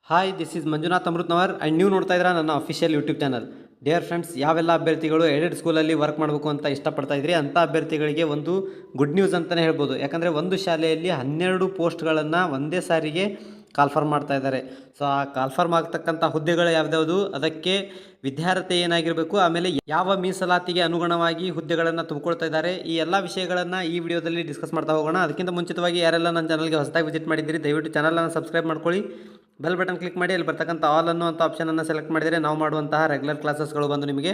Hi, this is Manjunath Amrutnavar and ನೀವು ನೋಡ್ತಾ ಇದ್ದೀರಾ ನನ್ನ official YouTube channel. Dear friends, ಯಾವೆಲ್ಲ ಅಭ್ಯರ್ಥಿಗಳು ಏಡೆಡ್ ಸ್ಕೂಲಲ್ಲಿ ವರ್ಕ್ ಮಾಡಬೇಕು ಅಂತ ಇಷ್ಟಪಡ್ತಾ ಇದ್ರಿ ಅಂಥ ಅಭ್ಯರ್ಥಿಗಳಿಗೆ ಒಂದು ಗುಡ್ ನ್ಯೂಸ್ ಅಂತಲೇ ಹೇಳ್ಬೋದು. ಯಾಕಂದರೆ ಒಂದು ಶಾಲೆಯಲ್ಲಿ 12 ಪೋಸ್ಟ್ಗಳನ್ನು ಒಂದೇ ಸಾರಿಗೆ ಕಾಲ್ಫರ್ಮ್ ಮಾಡ್ತಾ ಇದ್ದಾರೆ. ಸೊ ಆ ಕಾಲ್ಫರ್ಮ್ ಆಗ್ತಕ್ಕಂಥ ಹುದ್ದೆಗಳು ಯಾವ್ಯಾವುದು, ಅದಕ್ಕೆ ವಿದ್ಯಾರ್ಹತೆ ಏನಾಗಿರಬೇಕು, ಆಮೇಲೆ ಯಾವ ಮೀಸಲಾತಿಗೆ ಅನುಗುಣವಾಗಿ ಹುದ್ದೆಗಳನ್ನು ತುಂಬಿಕೊಳ್ತಾ ಇದ್ದಾರೆ, ಈ ಎಲ್ಲ ವಿಷಯಗಳನ್ನು ಈ ವಿಡಿಯೋದಲ್ಲಿ ಡಿಸ್ಕಸ್ ಮಾಡ್ತಾ ಹೋಗೋಣ. ಅದಕ್ಕಿಂತ ಮುಂಚಿತವಾಗಿ ಯಾರೆಲ್ಲ ನನ್ನ ಚಾನಲ್ಗೆ ಹೊಸದಾಗಿ ವಿಸಿಟ್ ಮಾಡಿದ್ದೀರಿ, ದಯವಿಟ್ಟು ಚಾನಲನ್ನು ಸಬ್ಸ್ಕ್ರೈಬ್ ಮಾಡ್ಕೊಳ್ಳಿ. ಬೆಲ್ ಬಟನ್ ಕ್ಲಿಕ್ ಮಾಡಿ ಅಲ್ಲಿ ಬರ್ತಕ್ಕಂಥ ಆಲ್ ಅನ್ನುವಂಥ ಆಪ್ಷನನ್ನು ಸೆಲೆಕ್ಟ್ ಮಾಡಿದರೆ ನಾವು ಮಾಡುವಂತಹ ರೆಗ್ಯುಲರ್ ಕ್ಲಾಸಸ್ಗಳು ಬಂದು ನಿಮಗೆ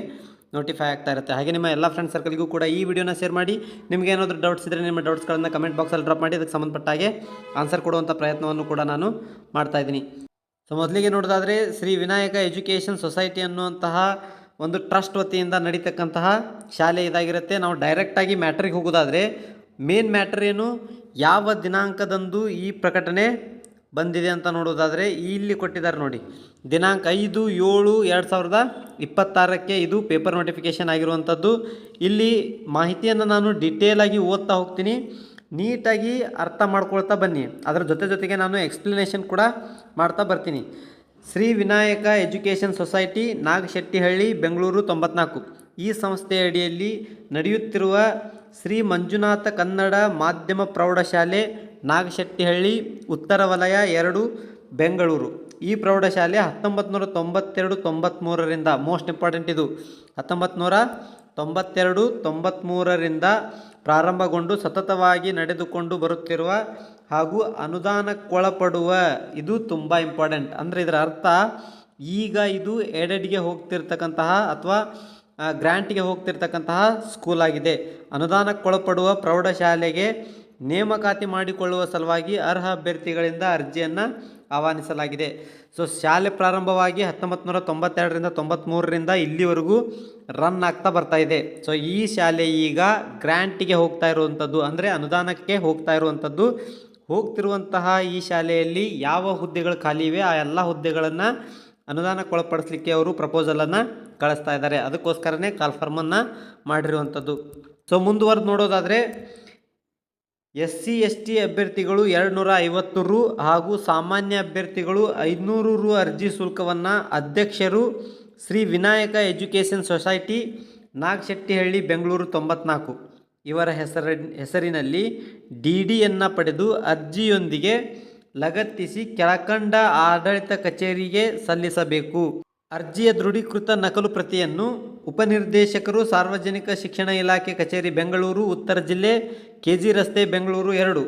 ನೋಟಿಫೈ ಆಗ್ತಾ ಇರುತ್ತೆ. ಹಾಗೆ ನಿಮ್ಮ ಎಲ್ಲ ಫ್ರೆಂಡ್ಸ್ ಸರ್ಕಲ್ಗೂ ಕೂಡ ಈ ವಿಡಿಯೋನ ಶೇರ್ ಮಾಡಿ. ನಿಮಗೆ ಏನಾದರೂ ಡೌಟ್ಸ್ ಇದ್ದರೆ ನಿಮ್ಮ ಡೌಟ್ಸ್ಗಳನ್ನು ಕಮೆಂಟ್ ಬಾಕ್ಸಲ್ಲಿ ಡ್ರಾಪ್ ಮಾಡಿ, ಅದಕ್ಕೆ ಸಂಬಂಧಪಟ್ಟ ಹಾಗೆ ಆನ್ಸರ್ ಕೊಡುವಂಥ ಪ್ರಯತ್ನವನ್ನು ಕೂಡ ನಾನು ಮಾಡ್ತಾಯಿದ್ದೀನಿ. ಸೊ ಮೊದಲಿಗೆ ನೋಡೋದಾದರೆ ಶ್ರೀ ವಿನಾಯಕ ಎಜುಕೇಷನ್ ಸೊಸೈಟಿ ಅನ್ನುವಂತಹ ಒಂದು ಟ್ರಸ್ಟ್ ವತಿಯಿಂದ ನಡೀತಕ್ಕಂತಹ ಶಾಲೆ ಇದಾಗಿರುತ್ತೆ. ನಾವು ಡೈರೆಕ್ಟಾಗಿ ಮ್ಯಾಟ್ರಿಗೆ ಹೋಗೋದಾದರೆ ಮೇನ್ ಮ್ಯಾಟ್ರ್ ಏನು, ಯಾವ ದಿನಾಂಕದಂದು ಈ ಪ್ರಕಟಣೆ ಬಂದಿದೆ ಅಂತ ನೋಡೋದಾದರೆ ಇಲ್ಲಿ ಕೊಟ್ಟಿದ್ದಾರೆ ನೋಡಿ, ದಿನಾಂಕ 5/7/2026 ಇದು ಪೇಪರ್ ನೋಟಿಫಿಕೇಷನ್ ಆಗಿರುವಂಥದ್ದು. ಇಲ್ಲಿ ಮಾಹಿತಿಯನ್ನು ನಾನು ಡಿಟೇಲಾಗಿ ಓದ್ತಾ ಹೋಗ್ತೀನಿ, ನೀಟಾಗಿ ಅರ್ಥ ಮಾಡ್ಕೊಳ್ತಾ ಬನ್ನಿ. ಅದರ ಜೊತೆಗೆ ನಾನು ಎಕ್ಸ್ಪ್ಲನೇಷನ್ ಕೂಡ ಮಾಡ್ತಾ ಬರ್ತೀನಿ. Shri Vinayaka education society, Nagashettihalli, Bengaluru 94. ಈ ಸಂಸ್ಥೆಯ ಅಡಿಯಲ್ಲಿ ನಡೆಯುತ್ತಿರುವ ಶ್ರೀ ಮಂಜುನಾಥ ಕನ್ನಡ ಮಾಧ್ಯಮ ಪ್ರೌಢಶಾಲೆ, ನಾಗಶೆಟ್ಟಿಹಳ್ಳಿ, ಉತ್ತರ ವಲಯ 2, ಬೆಂಗಳೂರು. ಈ ಪ್ರೌಢಶಾಲೆ 1992-93ರಿಂದ, ಮೋಸ್ಟ್ ಇಂಪಾರ್ಟೆಂಟ್ ಇದು, 1992-93ರಿಂದ ಪ್ರಾರಂಭಗೊಂಡು ಸತತವಾಗಿ ನಡೆದುಕೊಂಡು ಬರುತ್ತಿರುವ ಹಾಗೂ ಅನುದಾನಕ್ಕೊಳಪಡುವ, ಇದು ತುಂಬ ಇಂಪಾರ್ಟೆಂಟ್. ಅಂದರೆ ಇದರ ಅರ್ಥ ಈಗ ಇದು ಏಡೆಡ್ಗೆ ಹೋಗ್ತಿರ್ತಕ್ಕಂತಹ ಅಥವಾ ಗ್ರ್ಯಾಂಟ್ಗೆ ಹೋಗ್ತಿರ್ತಕ್ಕಂತಹ ಸ್ಕೂಲ್ ಆಗಿದೆ. ಅನುದಾನಕ್ಕೊಳಪಡುವ ಪ್ರೌಢಶಾಲೆಗೆ ನೇಮಕಾತಿ ಮಾಡಿಕೊಳ್ಳುವ ಸಲುವಾಗಿ ಅರ್ಹ ಅಭ್ಯರ್ಥಿಗಳಿಂದ ಅರ್ಜಿಯನ್ನು ಆಹ್ವಾನಿಸಲಾಗಿದೆ. ಸೊ ಶಾಲೆ ಪ್ರಾರಂಭವಾಗಿ 1992ರಿಂದ 93ರಿಂದ ಇಲ್ಲಿವರೆಗೂ ರನ್ ಆಗ್ತಾ ಬರ್ತಾ ಇದೆ. ಸೊ ಈ ಶಾಲೆ ಈಗ ಗ್ರ್ಯಾಂಟಿಗೆ ಹೋಗ್ತಾ ಇರುವಂಥದ್ದು, ಅಂದರೆ ಅನುದಾನಕ್ಕೆ ಹೋಗ್ತಾ ಇರುವಂಥದ್ದು. ಹೋಗ್ತಿರುವಂತಹ ಈ ಶಾಲೆಯಲ್ಲಿ ಯಾವ ಹುದ್ದೆಗಳು ಖಾಲಿ ಇವೆ ಆ ಎಲ್ಲ ಹುದ್ದೆಗಳನ್ನು ಅನುದಾನಕ್ಕೊಳಪಡಿಸಲಿಕ್ಕೆ ಅವರು ಪ್ರಪೋಸಲನ್ನು ಕಳಿಸ್ತಾ ಇದ್ದಾರೆ. ಅದಕ್ಕೋಸ್ಕರನೇ ಕಾಲ್ಫರ್ಮನ್ನು ಮಾಡಿರುವಂಥದ್ದು. ಸೊ ಮುಂದುವರೆದು ನೋಡೋದಾದರೆ SC ST ಅಭ್ಯರ್ಥಿಗಳು 250 ರು ಹಾಗೂ ಸಾಮಾನ್ಯ ಅಭ್ಯರ್ಥಿಗಳು 500 ರು ಅರ್ಜಿ ಶುಲ್ಕವನ್ನು ಅಧ್ಯಕ್ಷರು ಶ್ರೀ ವಿನಾಯಕ ಎಜುಕೇಷನ್ ಸೊಸೈಟಿ, ನಾಗಶೆಟ್ಟಿಹಳ್ಳಿ, ಬೆಂಗಳೂರು 94 ಇವರ ಹೆಸರಿನಲ್ಲಿ DDಯನ್ನು ಪಡೆದು ಅರ್ಜಿಯೊಂದಿಗೆ ಲಗತ್ತಿಸಿ ಕೆಳಕಂಡ ಆಡಳಿತ ಕಚೇರಿಗೆ ಸಲ್ಲಿಸಬೇಕು. ಅರ್ಜಿಯ ದೃಢೀಕೃತ ನಕಲು ಪ್ರತಿಯನ್ನು ಉಪನಿರ್ದೇಶಕರು, ಸಾರ್ವಜನಿಕ ಶಿಕ್ಷಣ ಇಲಾಖೆ ಕಚೇರಿ, ಬೆಂಗಳೂರು, ಉತ್ತರ ಜಿಲ್ಲೆ, KG ರಸ್ತೆ, ಬೆಂಗಳೂರು 2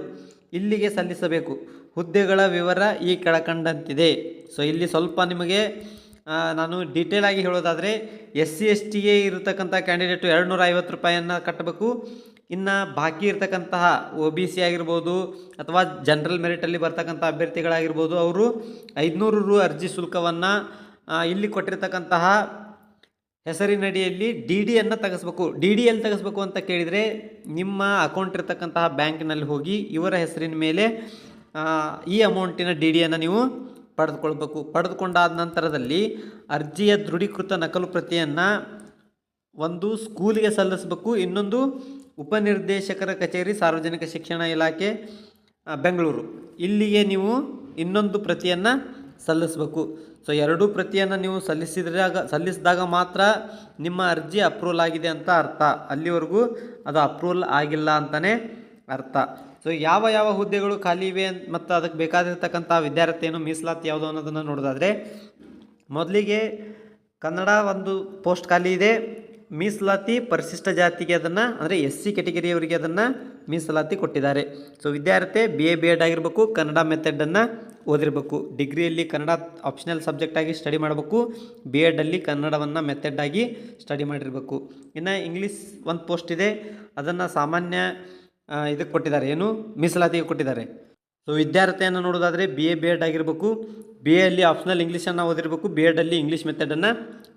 ಇಲ್ಲಿಗೆ ಸಲ್ಲಿಸಬೇಕು. ಹುದ್ದೆಗಳ ವಿವರ ಈ ಕೆಳಕಂಡಂತಿದೆ. ಸೊ ಇಲ್ಲಿ ಸ್ವಲ್ಪ ನಿಮಗೆ ನಾನು ಡೀಟೇಲ್ ಆಗಿ ಹೇಳೋದಾದರೆ SC STಗೆ ಇರತಕ್ಕಂಥ ಕ್ಯಾಂಡಿಡೇಟು 250 ರೂಪಾಯಿಯನ್ನು ಕಟ್ಟಬೇಕು. ಇನ್ನು ಬಾಕಿ ಇರತಕ್ಕಂತಹ OBC ಆಗಿರ್ಬೋದು ಅಥವಾ ಜನರಲ್ ಮೆರಿಟಲ್ಲಿ ಬರ್ತಕ್ಕಂಥ ಅಭ್ಯರ್ಥಿಗಳಾಗಿರ್ಬೋದು, ಅವರು 500 ರು ಅರ್ಜಿ ಶುಲ್ಕವನ್ನು ಇಲ್ಲಿ ಕೊಟ್ಟಿರ್ತಕ್ಕಂತಹ ಹೆಸರಿನಡಿಯಲ್ಲಿ DDಯನ್ನು ತೆಗೆಸ್ಬೇಕು. DD ಎಲ್ಲಿ ತೆಗೆಸ್ಬೇಕು ಅಂತ ಕೇಳಿದರೆ ನಿಮ್ಮ ಅಕೌಂಟ್ ಇರತಕ್ಕಂತಹ ಬ್ಯಾಂಕಿನಲ್ಲಿ ಹೋಗಿ ಇವರ ಹೆಸರಿನ ಮೇಲೆ ಈ ಅಮೌಂಟಿನ DDಯನ್ನು ನೀವು ಪಡೆದುಕೊಳ್ಬೇಕು. ಪಡೆದುಕೊಂಡಾದ ನಂತರದಲ್ಲಿ ಅರ್ಜಿಯ ದೃಢೀಕೃತ ನಕಲು ಪ್ರತಿಯನ್ನು ಒಂದು ಸ್ಕೂಲಿಗೆ ಸಲ್ಲಿಸಬೇಕು, ಇನ್ನೊಂದು ಉಪನಿರ್ದೇಶಕರ ಕಚೇರಿ, ಸಾರ್ವಜನಿಕ ಶಿಕ್ಷಣ ಇಲಾಖೆ, ಬೆಂಗಳೂರು ಇಲ್ಲಿಗೆ ನೀವು ಇನ್ನೊಂದು ಪ್ರತಿಯನ್ನು ಸಲ್ಲಿಸಬೇಕು. ಸೊ 2 ಪ್ರತಿಯನ್ನು ನೀವು ಸಲ್ಲಿಸಿದಾಗ ಮಾತ್ರ ನಿಮ್ಮ ಅರ್ಜಿ ಅಪ್ರೂವಲ್ ಆಗಿದೆ ಅಂತ ಅರ್ಥ. ಅಲ್ಲಿವರೆಗೂ ಅದು ಅಪ್ರೂವಲ್ ಆಗಿಲ್ಲ ಅಂತಲೇ ಅರ್ಥ. ಸೊ ಯಾವ ಹುದ್ದೆಗಳು ಖಾಲಿ ಇವೆ ಮತ್ತು ಅದಕ್ಕೆ ಬೇಕಾದಿರ್ತಕ್ಕಂಥ ವಿದ್ಯಾರ್ಥಿ ಏನು, ಮೀಸಲಾತಿ ಯಾವುದು ಅನ್ನೋದನ್ನು ನೋಡೋದಾದರೆ ಮೊದಲಿಗೆ ಕನ್ನಡ ಒಂದು ಪೋಸ್ಟ್ ಖಾಲಿ ಇದೆ. ಮೀಸಲಾತಿ ಪರಿಶಿಷ್ಟ ಜಾತಿಗೆ ಅದನ್ನು, ಅಂದರೆ SC ಕ್ಯಾಟಗರಿಯವರಿಗೆ ಅದನ್ನು ಮೀಸಲಾತಿ ಕೊಟ್ಟಿದ್ದಾರೆ. ಸೊ ವಿದ್ಯಾರ್ಥಿ BA B.Ed ಆಗಿರಬೇಕು, ಕನ್ನಡ ಮೆಥಡನ್ನು ಓದಿರಬೇಕು. ಡಿಗ್ರಿಯಲ್ಲಿ ಕನ್ನಡ ಆಪ್ಷನಲ್ ಸಬ್ಜೆಕ್ಟಾಗಿ ಸ್ಟಡಿ ಮಾಡಬೇಕು, B.Edಲ್ಲಿ ಕನ್ನಡವನ್ನು ಮೆಥಡಾಗಿ ಸ್ಟಡಿ ಮಾಡಿರಬೇಕು. ಇನ್ನು ಇಂಗ್ಲೀಷ್ ಒಂದು ಪೋಸ್ಟ್ ಇದೆ, ಅದನ್ನು ಸಾಮಾನ್ಯ ಇದಕ್ಕೆ ಕೊಟ್ಟಿದ್ದಾರೆ, ಏನು ಮೀಸಲಾತಿಗೆ ಕೊಟ್ಟಿದ್ದಾರೆ. ಸೊ ವಿದ್ಯಾರ್ಥಿಯನ್ನು ನೋಡೋದಾದರೆ BA B.Ed ಆಗಿರಬೇಕು, BAಯಲ್ಲಿ ಆಪ್ಷನಲ್ ಇಂಗ್ಲೀಷನ್ನು ಓದಿರಬೇಕು, B.Edಲ್ಲಿ ಇಂಗ್ಲೀಷ್ ಮೆಥಡನ್ನು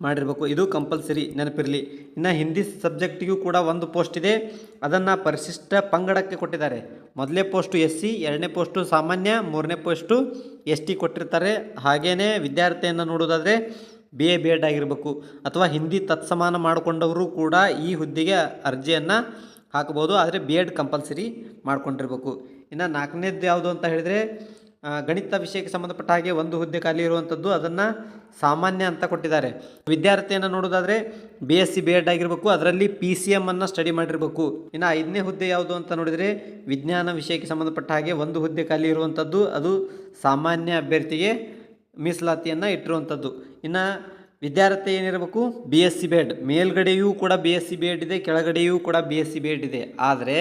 ಮಾಡಿರಬೇಕು. ಇದು ಕಂಪಲ್ಸರಿ, ನೆನಪಿರಲಿ. ಇನ್ನು ಹಿಂದಿ ಸಬ್ಜೆಕ್ಟಿಗೂ ಕೂಡ ಒಂದು ಪೋಸ್ಟ್ ಇದೆ, ಅದನ್ನು ಪರಿಶಿಷ್ಟ ಪಂಗಡಕ್ಕೆ ಕೊಟ್ಟಿದ್ದಾರೆ. ಮೊದಲನೇ ಪೋಸ್ಟು SC, 2ನೇ ಪೋಸ್ಟು ಸಾಮಾನ್ಯ, 3ನೇ ಪೋಸ್ಟು ST ಕೊಟ್ಟಿರ್ತಾರೆ. ಹಾಗೆಯೇ ವಿದ್ಯಾರ್ಥಿಯನ್ನು ನೋಡೋದಾದರೆ BA B.Ed ಆಗಿರಬೇಕು ಅಥವಾ ಹಿಂದಿ ತತ್ಸಮಾನ ಮಾಡಿಕೊಂಡವರು ಕೂಡ ಈ ಹುದ್ದೆಗೆ ಅರ್ಜಿಯನ್ನು ಹಾಕ್ಬೋದು. ಆದರೆ B.Ed ಕಂಪಲ್ಸರಿ ಮಾಡ್ಕೊಂಡಿರ್ಬೇಕು. ಇನ್ನು 4ನೇದು ಯಾವುದು ಅಂತ ಹೇಳಿದರೆ ಗಣಿತ ವಿಷಯಕ್ಕೆ ಸಂಬಂಧಪಟ್ಟ ಹಾಗೆ ಒಂದು ಹುದ್ದೆ ಖಾಲಿ ಇರುವಂಥದ್ದು, ಅದನ್ನು ಸಾಮಾನ್ಯ ಅಂತ ಕೊಟ್ಟಿದ್ದಾರೆ. ವಿದ್ಯಾರ್ಥಿಯನ್ನು ನೋಡೋದಾದರೆ BSc B.Ed ಆಗಿರಬೇಕು, ಅದರಲ್ಲಿ PCM ಅನ್ನು ಸ್ಟಡಿ ಮಾಡಿರಬೇಕು. ಇನ್ನು 5ನೇ ಹುದ್ದೆ ಯಾವುದು ಅಂತ ನೋಡಿದರೆ ವಿಜ್ಞಾನ ವಿಷಯಕ್ಕೆ ಸಂಬಂಧಪಟ್ಟ ಹಾಗೆ ಒಂದು ಹುದ್ದೆ ಖಾಲಿ ಇರುವಂಥದ್ದು, ಅದು ಸಾಮಾನ್ಯ ಅಭ್ಯರ್ಥಿಗೆ ಮೀಸಲಾತಿಯನ್ನು ಇಟ್ಟಿರುವಂಥದ್ದು. ಇನ್ನು ವಿದ್ಯಾರ್ಥಿ ಏನಿರಬೇಕು BSc B.Ed, ಮೇಲ್ಗಡೆಯೂ ಕೂಡ BSc B.Ed ಇದೆ, ಕೆಳಗಡೆಯೂ ಕೂಡ BSc B.Ed ಇದೆ. ಆದರೆ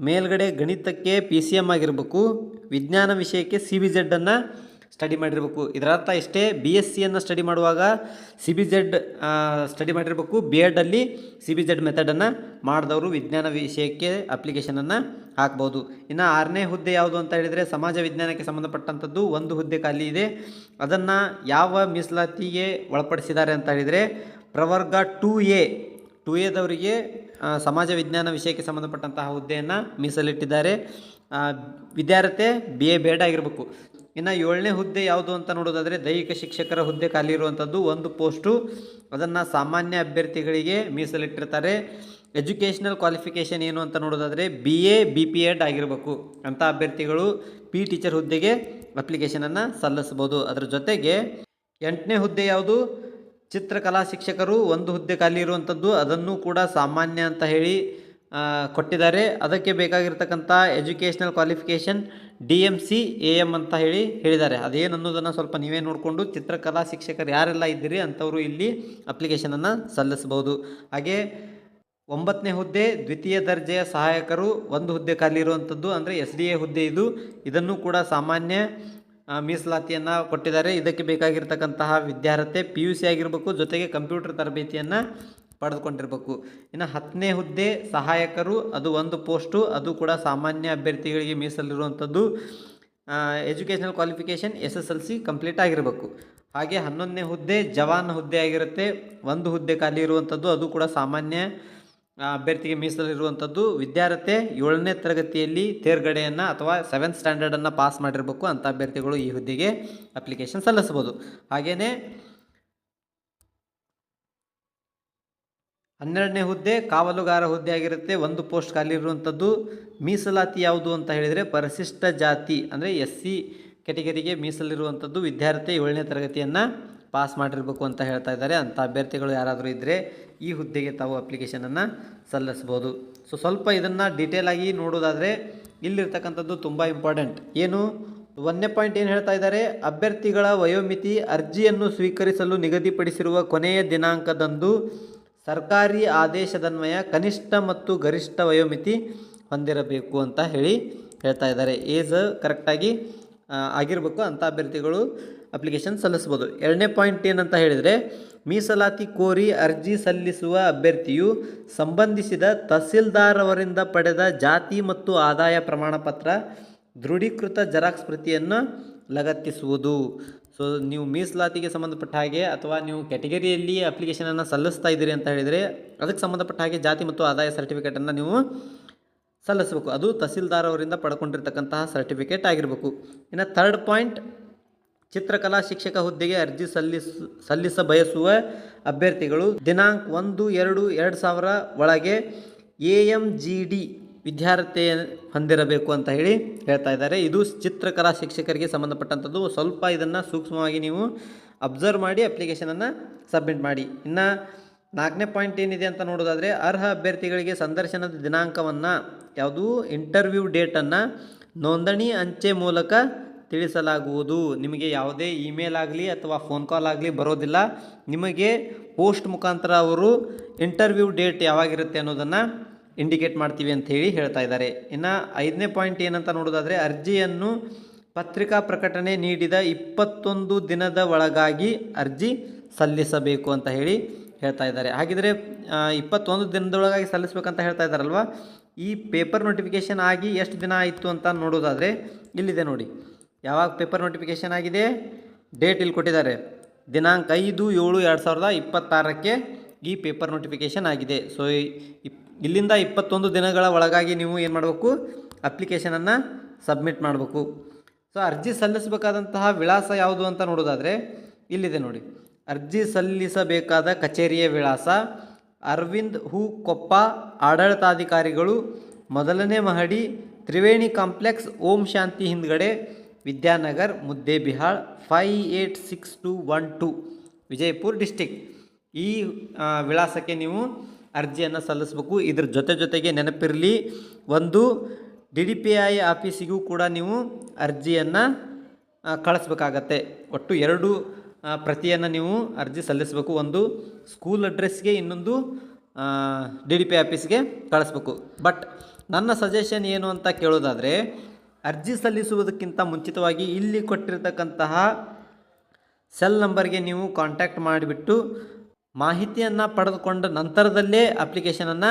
ಮೇಲ್ಗಡೆ ಗಣಿತಕ್ಕೆ PCM ಆಗಿರಬೇಕು, ವಿಜ್ಞಾನ ವಿಷಯಕ್ಕೆ CBZ ಅನ್ನು ಸ್ಟಡಿ ಮಾಡಿರಬೇಕು. ಇದರ ಅರ್ಥ ಇಷ್ಟೇ, BScಯನ್ನು ಸ್ಟಡಿ ಮಾಡುವಾಗ CBZ ಸ್ಟಡಿ ಮಾಡಿರಬೇಕು, B.Edಲ್ಲಿ CBZ ಮೆಥಡನ್ನು ಮಾಡಿದವರು ವಿಜ್ಞಾನ ವಿಷಯಕ್ಕೆ ಅಪ್ಲಿಕೇಶನನ್ನು ಹಾಕ್ಬೋದು. ಇನ್ನು 6ನೇ ಹುದ್ದೆ ಯಾವುದು ಅಂತ ಹೇಳಿದರೆ ಸಮಾಜ ವಿಜ್ಞಾನಕ್ಕೆ ಸಂಬಂಧಪಟ್ಟಂಥದ್ದು ಒಂದು ಹುದ್ದೆ ಖಾಲಿ ಇದೆ. ಅದನ್ನು ಯಾವ ಮೀಸಲಾತಿಗೆ ಒಳಪಡಿಸಿದ್ದಾರೆ ಅಂತ ಹೇಳಿದರೆ ಪ್ರವರ್ಗ 2A ಸಮಾಜ ವಿಜ್ಞಾನ ವಿಷಯಕ್ಕೆ ಸಂಬಂಧಪಟ್ಟಂತಹ ಹುದ್ದೆಯನ್ನು ಮೀಸಲಿಟ್ಟಿದ್ದಾರೆ. ವಿದ್ಯಾರ್ಥಿ BA B.Ed ಆಗಿರಬೇಕು. ಇನ್ನು 7ನೇ ಹುದ್ದೆ ಯಾವುದು ಅಂತ ನೋಡೋದಾದರೆ ದೈಹಿಕ ಶಿಕ್ಷಕರ ಹುದ್ದೆ ಖಾಲಿ ಇರುವಂಥದ್ದು ಒಂದು ಪೋಸ್ಟು, ಅದನ್ನು ಸಾಮಾನ್ಯ ಅಭ್ಯರ್ಥಿಗಳಿಗೆ ಮೀಸಲಿಟ್ಟಿರ್ತಾರೆ. ಎಜುಕೇಷನಲ್ ಕ್ವಾಲಿಫಿಕೇಷನ್ ಏನು ಅಂತ ನೋಡೋದಾದರೆ BA B.Ed ಆಗಿರಬೇಕು. ಅಂಥ ಅಭ್ಯರ್ಥಿಗಳು ಟೀಚರ್ ಹುದ್ದೆಗೆ ಅಪ್ಲಿಕೇಶನನ್ನು ಸಲ್ಲಿಸ್ಬೋದು. ಅದರ ಜೊತೆಗೆ 8ನೇ ಹುದ್ದೆ ಯಾವುದು ಚಿತ್ರಕಲಾ ಶಿಕ್ಷಕರು ಒಂದು ಹುದ್ದೆ ಖಾಲಿ ಇರುವಂಥದ್ದು, ಅದನ್ನು ಕೂಡ ಸಾಮಾನ್ಯ ಅಂತ ಹೇಳಿ ಕೊಟ್ಟಿದ್ದಾರೆ. ಅದಕ್ಕೆ ಬೇಕಾಗಿರ್ತಕ್ಕಂಥ ಎಜುಕೇಷನಲ್ ಕ್ವಾಲಿಫಿಕೇಷನ್ DMC AM ಅಂತ ಹೇಳಿದ್ದಾರೆ. ಅದೇನು ಅನ್ನೋದನ್ನು ಸ್ವಲ್ಪ ನೀವೇ ನೋಡಿಕೊಂಡು ಚಿತ್ರಕಲಾ ಶಿಕ್ಷಕರು ಯಾರೆಲ್ಲ ಇದ್ದೀರಿ ಅಂಥವರು ಇಲ್ಲಿ ಅಪ್ಲಿಕೇಶನನ್ನು ಸಲ್ಲಿಸ್ಬೋದು. ಹಾಗೆ 9ನೇ ಹುದ್ದೆ ದ್ವಿತೀಯ ದರ್ಜೆಯ ಸಹಾಯಕರು ಒಂದು ಹುದ್ದೆ ಖಾಲಿ ಇರುವಂಥದ್ದು, ಅಂದರೆ SDA ಹುದ್ದೆ ಇದನ್ನು ಕೂಡ ಸಾಮಾನ್ಯ ಮೀಸಲಾತಿಯನ್ನು ಕೊಟ್ಟಿದ್ದಾರೆ. ಇದಕ್ಕೆ ಬೇಕಾಗಿರ್ತಕ್ಕಂತಹ ವಿದ್ಯಾರ್ಥಿ PUC ಆಗಿರಬೇಕು, ಜೊತೆಗೆ ಕಂಪ್ಯೂಟರ್ ತರಬೇತಿಯನ್ನು ಪಡೆದುಕೊಂಡಿರಬೇಕು. ಇನ್ನು 10ನೇ ಹುದ್ದೆ ಸಹಾಯಕರು, ಅದು ಒಂದು ಪೋಸ್ಟು, ಅದು ಕೂಡ ಸಾಮಾನ್ಯ ಅಭ್ಯರ್ಥಿಗಳಿಗೆ ಮೀಸಲಿರುವಂಥದ್ದು. ಎಜುಕೇಷನಲ್ ಕ್ವಾಲಿಫಿಕೇಷನ್ SSLC ಕಂಪ್ಲೀಟ್ ಆಗಿರಬೇಕು. ಹಾಗೆ 11ನೇ ಹುದ್ದೆ ಜವಾನ್ ಹುದ್ದೆ ಆಗಿರುತ್ತೆ, ಒಂದು ಹುದ್ದೆ ಖಾಲಿ ಇರುವಂಥದ್ದು, ಅದು ಕೂಡ ಸಾಮಾನ್ಯ ಅಭ್ಯರ್ಥಿಗೆ ಮೀಸಲಿರುವಂಥದ್ದು. ವಿದ್ಯಾರ್ಥಿ 7ನೇ ತರಗತಿಯಲ್ಲಿ ತೇರ್ಗಡೆಯನ್ನು ಅಥವಾ 7th ಸ್ಟ್ಯಾಂಡರ್ಡನ್ನು ಪಾಸ್ ಮಾಡಿರಬೇಕು. ಅಂಥ ಅಭ್ಯರ್ಥಿಗಳು ಈ ಹುದ್ದೆಗೆ ಅಪ್ಲಿಕೇಶನ್ ಸಲ್ಲಿಸ್ಬೋದು. ಹಾಗೆಯೇ 12ನೇ ಹುದ್ದೆ ಕಾವಲುಗಾರ ಹುದ್ದೆ ಆಗಿರುತ್ತೆ, ಒಂದು ಪೋಸ್ಟ್ ಖಾಲಿ ಇರುವಂಥದ್ದು. ಮೀಸಲಾತಿ ಯಾವುದು ಅಂತ ಹೇಳಿದರೆ ಪರಿಶಿಷ್ಟ ಜಾತಿ ಅಂದರೆ SC ಕೆಟಗರಿಗೆ ಮೀಸಲಿರುವಂಥದ್ದು. ವಿದ್ಯಾರ್ಥಿ 7ನೇ ತರಗತಿಯನ್ನು ಪಾಸ್ ಮಾಡಿರಬೇಕು ಅಂತ ಹೇಳ್ತಾ ಇದ್ದಾರೆ. ಅಂಥ ಅಭ್ಯರ್ಥಿಗಳು ಯಾರಾದರೂ ಇದ್ದರೆ ಈ ಹುದ್ದೆಗೆ ತಾವು ಅಪ್ಲಿಕೇಶನನ್ನು ಸಲ್ಲಿಸ್ಬೋದು. ಸ್ವಲ್ಪ ಇದನ್ನು ಡೀಟೇಲಾಗಿ ನೋಡೋದಾದರೆ ಇಲ್ಲಿರ್ತಕ್ಕಂಥದ್ದು ತುಂಬ ಇಂಪಾರ್ಟೆಂಟ್. ಏನು 1ನೇ ಪಾಯಿಂಟ್ ಏನು ಹೇಳ್ತಾ ಇದ್ದಾರೆ, ಅಭ್ಯರ್ಥಿಗಳ ವಯೋಮಿತಿ ಅರ್ಜಿಯನ್ನು ಸ್ವೀಕರಿಸಲು ನಿಗದಿಪಡಿಸಿರುವ ಕೊನೆಯ ದಿನಾಂಕದಂದು ಸರ್ಕಾರಿ ಆದೇಶದನ್ವಯ ಕನಿಷ್ಠ ಮತ್ತು ಗರಿಷ್ಠ ವಯೋಮಿತಿ ಹೊಂದಿರಬೇಕು ಅಂತ ಹೇಳ್ತಾ ಇದ್ದಾರೆ. ಏಜ್ ಕರೆಕ್ಟಾಗಿ ಆಗಿರಬೇಕು, ಅಂಥ ಅಭ್ಯರ್ಥಿಗಳು ಅಪ್ಲಿಕೇಶನ್ ಸಲ್ಲಿಸ್ಬೋದು. 2ನೇ ಪಾಯಿಂಟ್ ಏನಂತ ಹೇಳಿದರೆ ಮೀಸಲಾತಿ ಕೋರಿ ಅರ್ಜಿ ಸಲ್ಲಿಸುವ ಅಭ್ಯರ್ಥಿಯು ಸಂಬಂಧಿಸಿದ ತಹಸೀಲ್ದಾರ್ ಅವರಿಂದ ಪಡೆದ ಜಾತಿ ಮತ್ತು ಆದಾಯ ಪ್ರಮಾಣಪತ್ರ ದೃಢೀಕೃತ ಜೆರಾಕ್ಸ್ ಪ್ರತಿಯನ್ನು ಲಗತ್ತಿಸುವುದು. ನೀವು ಮೀಸಲಾತಿಗೆ ಸಂಬಂಧಪಟ್ಟ ಹಾಗೆ ಅಥವಾ ನೀವು ಕ್ಯಾಟಗರಿಯಲ್ಲಿ ಅಪ್ಲಿಕೇಶನನ್ನು ಸಲ್ಲಿಸ್ತಾ ಇದ್ದೀರಿ ಅಂತ ಹೇಳಿದರೆ ಅದಕ್ಕೆ ಸಂಬಂಧಪಟ್ಟ ಹಾಗೆ ಜಾತಿ ಮತ್ತು ಆದಾಯ ಸರ್ಟಿಫಿಕೇಟನ್ನು ನೀವು ಸಲ್ಲಿಸಬೇಕು. ಅದು ತಹಸೀಲ್ದಾರ್ ಅವರಿಂದ ಪಡ್ಕೊಂಡಿರ್ತಕ್ಕಂತಹ ಸರ್ಟಿಫಿಕೇಟ್ ಆಗಿರಬೇಕು. ಇನ್ನು 3rd ಪಾಯಿಂಟ್, ಚಿತ್ರಕಲಾ ಶಿಕ್ಷಕ ಹುದ್ದೆಗೆ ಅರ್ಜಿ ಸಲ್ಲಿಸ ಬಯಸುವ ಅಭ್ಯರ್ಥಿಗಳು ದಿನಾಂಕ 1/2/2000 ಒಳಗೆ AMGD ವಿದ್ಯಾರ್ಥಿ ಹೊಂದಿರಬೇಕು ಅಂತ ಹೇಳ್ತಾ ಇದ್ದಾರೆ. ಇದು ಚಿತ್ರಕಲಾ ಶಿಕ್ಷಕರಿಗೆ ಸಂಬಂಧಪಟ್ಟಂಥದ್ದು. ಸ್ವಲ್ಪ ಇದನ್ನು ಸೂಕ್ಷ್ಮವಾಗಿ ನೀವು ಅಬ್ಸರ್ವ್ ಮಾಡಿ ಅಪ್ಲಿಕೇಶನನ್ನು ಸಬ್ಮಿಟ್ ಮಾಡಿ. ಇನ್ನು 4ನೇ ಪಾಯಿಂಟ್ ಏನಿದೆ ಅಂತ ನೋಡೋದಾದರೆ ಅರ್ಹ ಅಭ್ಯರ್ಥಿಗಳಿಗೆ ಸಂದರ್ಶನದ ದಿನಾಂಕವನ್ನು ಯಾವುದು ಇಂಟರ್ವ್ಯೂ ಡೇಟನ್ನು ನೋಂದಣಿ ಅಂಚೆ ಮೂಲಕ ತಿಳಿಸಲಾಗುವುದು. ನಿಮಗೆ ಯಾವುದೇ ಇಮೇಲ್ ಆಗಲಿ ಅಥವಾ ಫೋನ್ ಕಾಲ್ ಆಗಲಿ ಬರೋದಿಲ್ಲ. ನಿಮಗೆ ಪೋಸ್ಟ್ ಮುಖಾಂತರ ಅವರು ಇಂಟರ್ವ್ಯೂ ಡೇಟ್ ಯಾವಾಗಿರುತ್ತೆ ಅನ್ನೋದನ್ನು ಇಂಡಿಕೇಟ್ ಮಾಡ್ತೀವಿ ಅಂತ ಹೇಳ್ತಾ ಇದ್ದಾರೆ. ಇನ್ನು 5ನೇ ಪಾಯಿಂಟ್ ಏನಂತ ನೋಡೋದಾದರೆ ಅರ್ಜಿಯನ್ನು ಪತ್ರಿಕಾ ಪ್ರಕಟಣೆ ನೀಡಿದ 21 ದಿನದ ಒಳಗಾಗಿ ಅರ್ಜಿ ಸಲ್ಲಿಸಬೇಕು ಅಂತ ಹೇಳ್ತಾ ಇದ್ದಾರೆ. ಹಾಗಿದ್ರೆ 21 ದಿನದೊಳಗಾಗಿ ಸಲ್ಲಿಸಬೇಕಂತ ಹೇಳ್ತಾ ಇದ್ದಾರಲ್ವ. ಈ ಪೇಪರ್ ನೋಟಿಫಿಕೇಷನ್ ಆಗಿ ಎಷ್ಟು ದಿನ ಆಯಿತು ಅಂತ ನೋಡೋದಾದರೆ ಇಲ್ಲಿದೆ ನೋಡಿ, ಯಾವಾಗ ಪೇಪರ್ ನೋಟಿಫಿಕೇಷನ್ ಆಗಿದೆ ಡೇಟ್ ಇಲ್ಲಿ ಕೊಟ್ಟಿದ್ದಾರೆ. ದಿನಾಂಕ 5/7/2026 ಈ ಪೇಪರ್ ನೋಟಿಫಿಕೇಷನ್ ಆಗಿದೆ. ಇಲ್ಲಿಂದ 21 ದಿನಗಳ ಒಳಗಾಗಿ ನೀವು ಏನು ಮಾಡಬೇಕು, ಅಪ್ಲಿಕೇಶನನ್ನು ಸಬ್ಮಿಟ್ ಮಾಡಬೇಕು. ಅರ್ಜಿ ಸಲ್ಲಿಸಬೇಕಾದಂತಹ ವಿಳಾಸ ಯಾವುದು ಅಂತ ನೋಡೋದಾದರೆ ಇಲ್ಲಿದೆ ನೋಡಿ. ಅರ್ಜಿ ಸಲ್ಲಿಸಬೇಕಾದ ಕಚೇರಿಯ ವಿಳಾಸ ಅರವಿಂದ್ ಹೂ ಕೊಪ್ಪ, ಆಡಳಿತಾಧಿಕಾರಿಗಳು, 1ನೇ ಮಹಡಿ, ತ್ರಿವೇಣಿ ಕಾಂಪ್ಲೆಕ್ಸ್, ಓಂ ಶಾಂತಿ ಹಿಂದ್ಗಡೆ, ವಿದ್ಯಾನಗರ್ ಮುದ್ದೇಬಿಹಾಳ್ 586212 ವಿಜಯಪುರ ಡಿಸ್ಟಿಕ್. ಈ ವಿಳಾಸಕ್ಕೆ ನೀವು ಅರ್ಜಿಯನ್ನು ಸಲ್ಲಿಸಬೇಕು. ಇದ್ರ ಜೊತೆಗೆ ನೆನಪಿರಲಿ, ಒಂದು DDPI ಆಫೀಸಿಗೂ ಕೂಡ ನೀವು ಅರ್ಜಿಯನ್ನು ಕಳಿಸ್ಬೇಕಾಗತ್ತೆ. ಒಟ್ಟು 2 ಪ್ರತಿಯನ್ನು ನೀವು ಅರ್ಜಿ ಸಲ್ಲಿಸಬೇಕು. ಒಂದು ಸ್ಕೂಲ್ ಅಡ್ರೆಸ್ಗೆ, ಇನ್ನೊಂದು DDPI ಆಫೀಸ್ಗೆ ಕಳಿಸ್ಬೇಕು. ಬಟ್ ನನ್ನ ಸಜೆಷನ್ ಏನು ಅಂತ ಕೇಳೋದಾದರೆ, ಅರ್ಜಿ ಸಲ್ಲಿಸುವುದಕ್ಕಿಂತ ಮುಂಚಿತವಾಗಿ ಇಲ್ಲಿ ಕೊಟ್ಟಿರ್ತಕ್ಕಂತಹ ಸೆಲ್ ನಂಬರ್ಗೆ ನೀವು ಕಾಂಟ್ಯಾಕ್ಟ್ ಮಾಡಿಬಿಟ್ಟು ಮಾಹಿತಿಯನ್ನು ಪಡೆದುಕೊಂಡ ನಂತರದಲ್ಲೇ ಅಪ್ಲಿಕೇಶನನ್ನು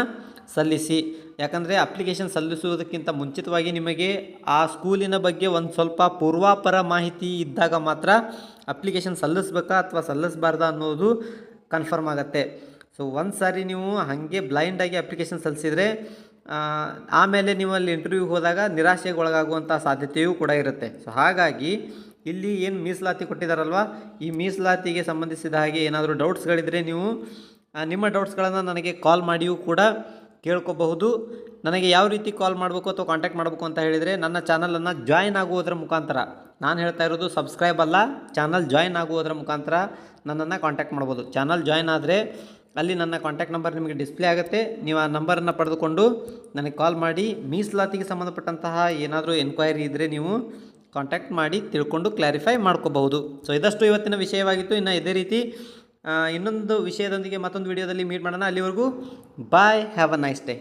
ಸಲ್ಲಿಸಿ. ಯಾಕಂದರೆ ಅಪ್ಲಿಕೇಶನ್ ಸಲ್ಲಿಸುವುದಕ್ಕಿಂತ ಮುಂಚಿತವಾಗಿ ನಿಮಗೆ ಆ ಸ್ಕೂಲಿನ ಬಗ್ಗೆ ಒಂದು ಸ್ವಲ್ಪ ಪೂರ್ವಾಪರ ಮಾಹಿತಿ ಇದ್ದಾಗ ಮಾತ್ರ ಅಪ್ಲಿಕೇಶನ್ ಸಲ್ಲಿಸ್ಬೇಕಾ ಅಥವಾ ಸಲ್ಲಿಸಬಾರ್ದಾ ಅನ್ನೋದು ಕನ್ಫರ್ಮ್ ಆಗುತ್ತೆ. ಸೊ ಒಂದು ಸಾರಿ ನೀವು ಹಾಗೆ ಬ್ಲೈಂಡಾಗಿ ಅಪ್ಲಿಕೇಶನ್ ಸಲ್ಲಿಸಿದರೆ ಆಮೇಲೆ ನೀವು ಅಲ್ಲಿ ಇಂಟರ್ವ್ಯೂಗೆ ಹೋದಾಗ ನಿರಾಶೆಗೆ ಒಳಗಾಗುವಂಥ ಸಾಧ್ಯತೆಯೂ ಕೂಡ ಇರುತ್ತೆ. ಸೊ ಹಾಗಾಗಿ ಇಲ್ಲಿ ಏನು ಮೀಸಲಾತಿ ಕೊಟ್ಟಿದ್ದಾರಲ್ವ, ಈ ಮೀಸಲಾತಿಗೆ ಸಂಬಂಧಿಸಿದ ಹಾಗೆ ಏನಾದರೂ ಡೌಟ್ಸ್ಗಳಿದ್ದರೆ ನೀವು ನಿಮ್ಮ ಡೌಟ್ಸ್ಗಳನ್ನು ನನಗೆ ಕಾಲ್ ಮಾಡಿಯೂ ಕೂಡ ಕೇಳ್ಕೋಬಹುದು. ನನಗೆ ಯಾವ ರೀತಿ ಕಾಲ್ ಮಾಡಬೇಕು ಅಥವಾ ಕಾಂಟ್ಯಾಕ್ಟ್ ಮಾಡಬೇಕು ಅಂತ ಹೇಳಿದರೆ, ನನ್ನ ಚಾನಲನ್ನು ಜಾಯ್ನ್ ಆಗುವುದರ ಮುಖಾಂತರ, ನಾನು ಹೇಳ್ತಾ ಇರೋದು ಸಬ್ಸ್ಕ್ರೈಬ್ ಅಲ್ಲ, ಚಾನಲ್ ಜಾಯ್ನ್ ಆಗುವುದರ ಮುಖಾಂತರ ನನ್ನನ್ನು ಕಾಂಟ್ಯಾಕ್ಟ್ ಮಾಡ್ಬೋದು. ಚಾನಲ್ ಜಾಯ್ನ್ ಆದರೆ ಅಲ್ಲಿ ನನ್ನ ಕಾಂಟ್ಯಾಕ್ಟ್ ನಂಬರ್ ನಿಮಗೆ ಡಿಸ್ಪ್ಲೇ ಆಗುತ್ತೆ. ನೀವು ಆ ನಂಬರನ್ನು ಪಡೆದುಕೊಂಡು ನನಗೆ ಕಾಲ್ ಮಾಡಿ ಮೀಸಲಾತಿಗೆ ಸಂಬಂಧಪಟ್ಟಂತಹ ಏನಾದರೂ ಎನ್ಕ್ವೈರಿ ಇದ್ದರೆ ನೀವು ಕಾಂಟ್ಯಾಕ್ಟ್ ಮಾಡಿ ತಿಳ್ಕೊಂಡು ಕ್ಲಾರಿಫೈ ಮಾಡ್ಕೋಬಹುದು. ಸೊ ಇದಷ್ಟು ಇವತ್ತಿನ ವಿಷಯವಾಗಿತ್ತು. ಇನ್ನು ಇದೇ ರೀತಿ ಇನ್ನೊಂದು ವಿಷಯದೊಂದಿಗೆ ಮತ್ತೊಂದು ವಿಡಿಯೋದಲ್ಲಿ ಮೀಟ್ ಮಾಡೋಣ. ಅಲ್ಲಿವರೆಗೂ ಬಾಯ್, ಹ್ಯಾವ್ ಅ ನೈಸ್ ಡೇ.